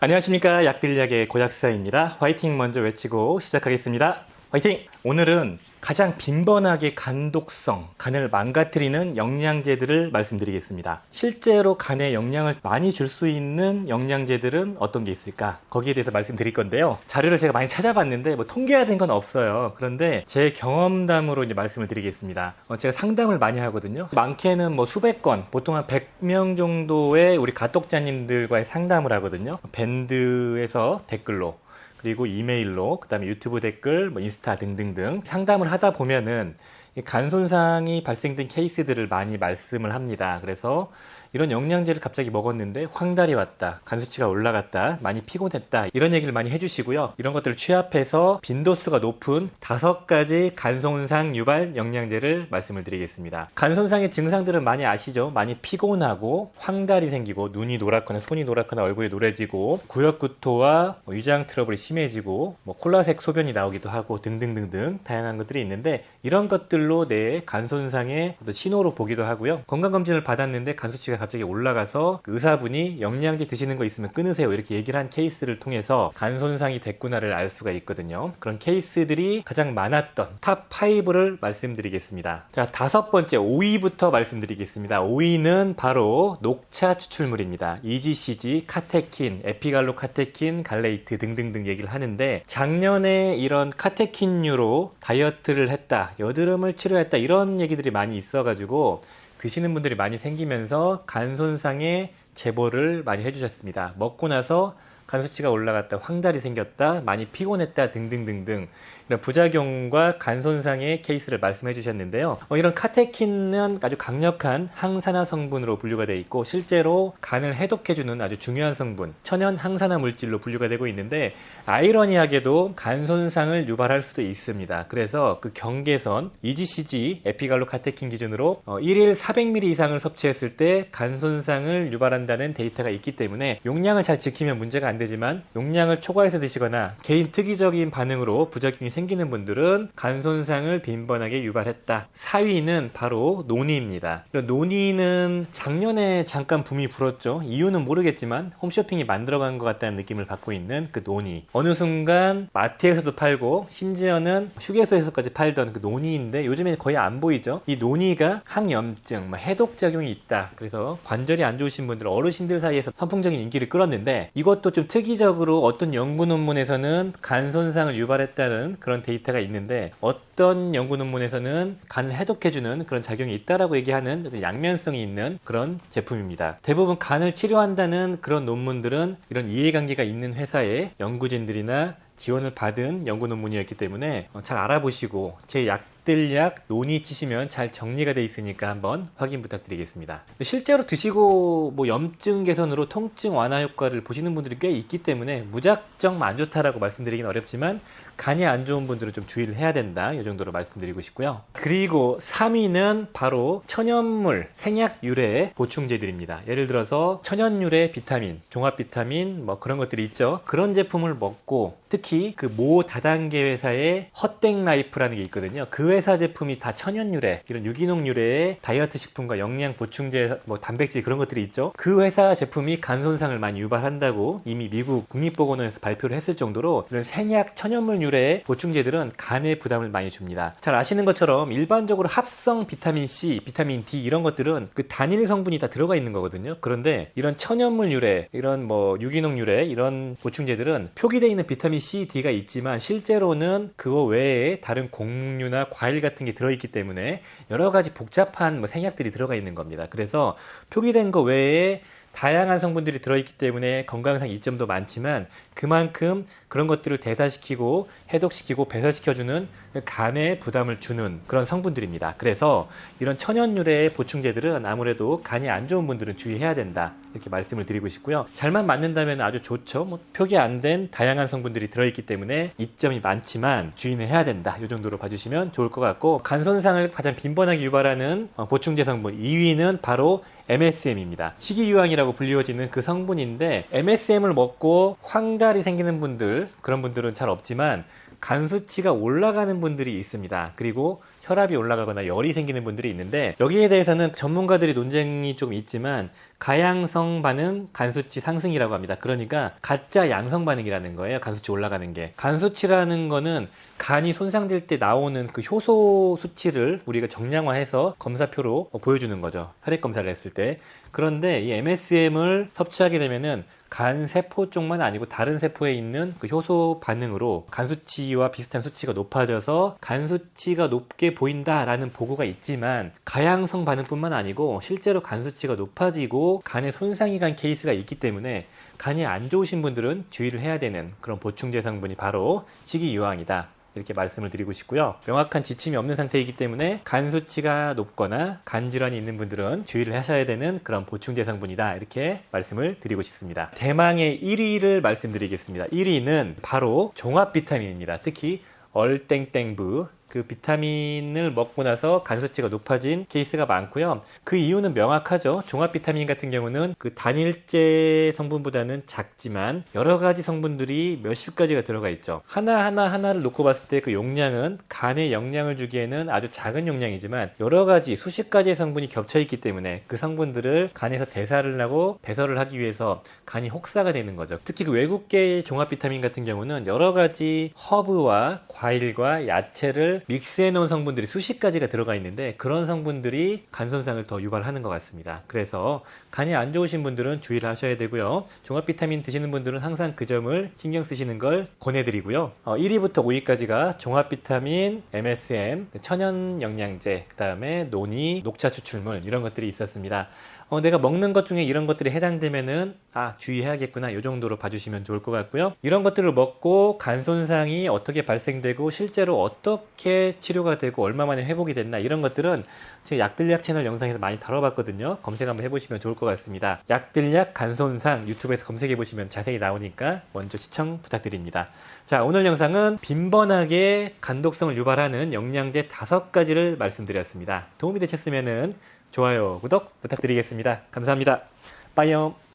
안녕하십니까. 약들약의 고약사입니다. 화이팅 먼저 외치고 시작하겠습니다. 화이팅! 오늘은 가장 빈번하게 간독성, 간을 망가뜨리는 영양제들을 말씀드리겠습니다. 실제로 간에 영양을 많이 줄 수 있는 영양제들은 어떤 게 있을까? 거기에 대해서 말씀드릴 건데요. 자료를 제가 많이 찾아봤는데 통계화된 건 없어요. 그런데 제 경험담으로 이제 말씀을 드리겠습니다. 제가 상담을 많이 하거든요. 많게는 수백 건, 보통 한 100명 정도의 우리 가독자님들과의 상담을 하거든요. 밴드에서 댓글로, 그리고 이메일로, 그 다음에 유튜브 댓글, 인스타 등등등 상담을 하다 보면은 간 손상이 발생된 케이스들을 많이 말씀을 합니다. 그래서 이런 영양제를 갑자기 먹었는데 황달이 왔다, 간 수치가 올라갔다, 많이 피곤했다, 이런 얘기를 많이 해주시고요. 이런 것들을 취합해서 빈도수가 높은 5가지 간 손상 유발 영양제를 말씀을 드리겠습니다. 간 손상의 증상들은 많이 아시죠? 많이 피곤하고 황달이 생기고 눈이 노랗거나 손이 노랗거나 얼굴이 노래지고 구역구토와 위장 트러블이 심해지고 콜라색 소변이 나오기도 하고 등등등등 다양한 것들이 있는데, 이런 것들로 내 간 손상의 신호로 보기도 하고요. 건강검진을 받았는데 간 수치가 갑자기 올라가서 의사분이 영양제 드시는 거 있으면 끊으세요, 이렇게 얘기를 한 케이스를 통해서 간 손상이 됐구나를 알 수가 있거든요. 그런 케이스들이 가장 많았던 탑 5를 말씀드리겠습니다. 자, 5번째 5위부터 말씀드리겠습니다. 5위는 바로 녹차 추출물입니다. EGCG, 카테킨, 에피갈로카테킨, 갈레이트 등등등 얘기를 하는데, 작년에 이런 카테킨류로 다이어트를 했다, 여드름을 치료했다, 이런 얘기들이 많이 있어가지고 드시는 분들이 많이 생기면서 간 손상의 제보를 많이 해주셨습니다. 먹고 나서 간 수치가 올라갔다, 황달이 생겼다, 많이 피곤했다 등등등등 이런 부작용과 간 손상의 케이스를 말씀해 주셨는데요. 이런 카테킨은 아주 강력한 항산화 성분으로 분류가 되어 있고, 실제로 간을 해독해주는 아주 중요한 성분, 천연 항산화 물질로 분류가 되고 있는데, 아이러니하게도 간 손상을 유발할 수도 있습니다. 그래서 그 경계선 EGCG 에피갈로카테킨 기준으로 1일 400ml 이상을 섭취했을 때 간 손상을 유발한다는 데이터가 있기 때문에 용량을 잘 지키면 문제가 안 되지만, 용량을 초과해서 드시거나 개인 특이적인 반응으로 부작용이 생기는 분들은 간 손상을 빈번하게 유발했다. 4위는 바로 노니입니다. 노니는 작년에 잠깐 붐이 불었죠. 이유는 모르겠지만 홈쇼핑이 만들어간 것 같다는 느낌을 받고 있는 그 노니, 어느 순간 마트에서도 팔고 심지어는 휴게소에서까지 팔던 그 노니인데 요즘에 거의 안 보이죠. 이 노니가 항염증, 해독작용이 있다, 그래서 관절이 안 좋으신 분들, 어르신들 사이에서 선풍적인 인기를 끌었는데, 이것도 좀 특이적으로 어떤 연구 논문에서는 간 손상을 유발했다는 그런 데이터가 있는데, 어떤 연구 논문에서는 간을 해독해주는 그런 작용이 있다라고 얘기하는 양면성이 있는 그런 제품입니다. 대부분 간을 치료한다는 그런 논문들은 이런 이해관계가 있는 회사의 연구진들이나 지원을 받은 연구 논문이었기 때문에 잘 알아보시고, 제 약들약 노니 치시면 잘 정리가 돼 있으니까 한번 확인 부탁드리겠습니다. 실제로 드시고 염증 개선으로 통증 완화 효과를 보시는 분들이 꽤 있기 때문에 무작정 안 좋다라고 말씀드리긴 어렵지만, 간이 안 좋은 분들은 좀 주의를 해야 된다, 이 정도로 말씀드리고 싶고요. 그리고 3위는 바로 천연물, 생약 유래의 보충제들입니다. 예를 들어서 천연 유래 비타민, 종합 비타민 그런 것들이 있죠. 그런 제품을 먹고, 특히 그 모 다단계 회사의 헛땡 라이프라는 게 있거든요. 그 회사 제품이 다 천연 유래, 이런 유기농 유래의 다이어트 식품과 영양 보충제, 단백질, 그런 것들이 있죠. 그 회사 제품이 간 손상을 많이 유발한다고 이미 미국 국립보건원에서 발표를 했을 정도로, 이런 생약 천연물 유래의 보충제들은 간에 부담을 많이 줍니다. 잘 아시는 것처럼 일반적으로 합성 비타민 C, 비타민 D 이런 것들은 그 단일 성분이 다 들어가 있는 거거든요. 그런데 이런 천연물 유래, 이런 유기농 유래 이런 보충제들은 표기되어 있는 비타민 C, D가 있지만 실제로는 그거 외에 다른 곡류나 과일 같은 게 들어있기 때문에 여러 가지 복잡한 생약들이 들어가 있는 겁니다. 그래서 표기된 거 외에 다양한 성분들이 들어있기 때문에 건강상 이점도 많지만, 그만큼 그런 것들을 대사시키고 해독시키고 배설시켜주는 간에 부담을 주는 그런 성분들입니다. 그래서 이런 천연 유래의 보충제들은 아무래도 간이 안 좋은 분들은 주의해야 된다, 이렇게 말씀을 드리고 싶고요. 잘만 맞는다면 아주 좋죠. 표기 안 된 다양한 성분들이 들어있기 때문에 이점이 많지만 주의는 해야 된다, 이 정도로 봐주시면 좋을 것 같고, 간 손상을 가장 빈번하게 유발하는 보충제 성분 2위는 바로 MSM입니다. 식이유황이라고 불리워지는 그 성분인데, MSM을 먹고 황달이 생기는 분들, 그런 분들은 잘 없지만 간 수치가 올라가는 분들이 있습니다. 그리고 혈압이 올라가거나 열이 생기는 분들이 있는데, 여기에 대해서는 전문가들이 논쟁이 좀 있지만 가양성 반응 간 수치 상승이라고 합니다. 그러니까 가짜 양성 반응이라는 거예요. 간 수치 올라가는 게. 간 수치라는 거는 간이 손상될 때 나오는 그 효소 수치를 우리가 정량화해서 검사표로 보여주는 거죠. 혈액 검사를 했을 때. 그런데 이 MSM을 섭취하게 되면은 간 세포 쪽만 아니고 다른 세포에 있는 그 효소 반응으로 간 수치와 비슷한 수치가 높아져서 간 수치가 높게 보인다라는 보고가 있지만, 가양성 반응뿐만 아니고 실제로 간 수치가 높아지고 간에 손상이 간 케이스가 있기 때문에 간이 안 좋으신 분들은 주의를 해야 되는 그런 보충제 성분이 바로 식이유황이다, 이렇게 말씀을 드리고 싶고요. 명확한 지침이 없는 상태이기 때문에 간 수치가 높거나 간 질환이 있는 분들은 주의를 하셔야 되는 그런 보충제 성분이다, 이렇게 말씀을 드리고 싶습니다. 대망의 1위를 말씀드리겠습니다. 1위는 바로 종합 비타민입니다. 특히 얼땡땡부, 그 비타민을 먹고 나서 간 수치가 높아진 케이스가 많고요. 그 이유는 명확하죠. 종합 비타민 같은 경우는 그 단일제 성분보다는 작지만 여러 가지 성분들이 몇십 가지가 들어가 있죠. 하나를 놓고 봤을 때 그 용량은 간에 영양을 주기에는 아주 작은 용량이지만 여러 가지 수십 가지의 성분이 겹쳐 있기 때문에 그 성분들을 간에서 대사를 하고 배설을 하기 위해서 간이 혹사가 되는 거죠. 특히 그 외국계 종합 비타민 같은 경우는 여러 가지 허브와 과일과 야채를 믹스해 놓은 성분들이 수십 가지가 들어가 있는데, 그런 성분들이 간 손상을 더 유발하는 것 같습니다. 그래서 간이 안 좋으신 분들은 주의를 하셔야 되고요. 종합 비타민 드시는 분들은 항상 그 점을 신경 쓰시는 걸 권해드리고요. 1위부터 5위까지가 종합 비타민, MSM, 천연 영양제, 그 다음에 논이, 녹차 추출물, 이런 것들이 있었습니다. 내가 먹는 것 중에 이런 것들이 해당되면은 주의해야겠구나, 이 정도로 봐주시면 좋을 것 같고요. 이런 것들을 먹고 간 손상이 어떻게 발생되고 실제로 어떻게 치료가 되고 얼마 만에 회복이 됐나, 이런 것들은 제가 약들약 채널 영상에서 많이 다뤄봤거든요. 검색 한번 해보시면 좋을 것 같습니다. 약들약 간 손상 유튜브에서 검색해보시면 자세히 나오니까 먼저 시청 부탁드립니다. 자, 오늘 영상은 빈번하게 간독성을 유발하는 영양제 5가지를 말씀드렸습니다. 도움이 되셨으면은 좋아요, 구독 부탁드리겠습니다. 감사합니다. 빠이염.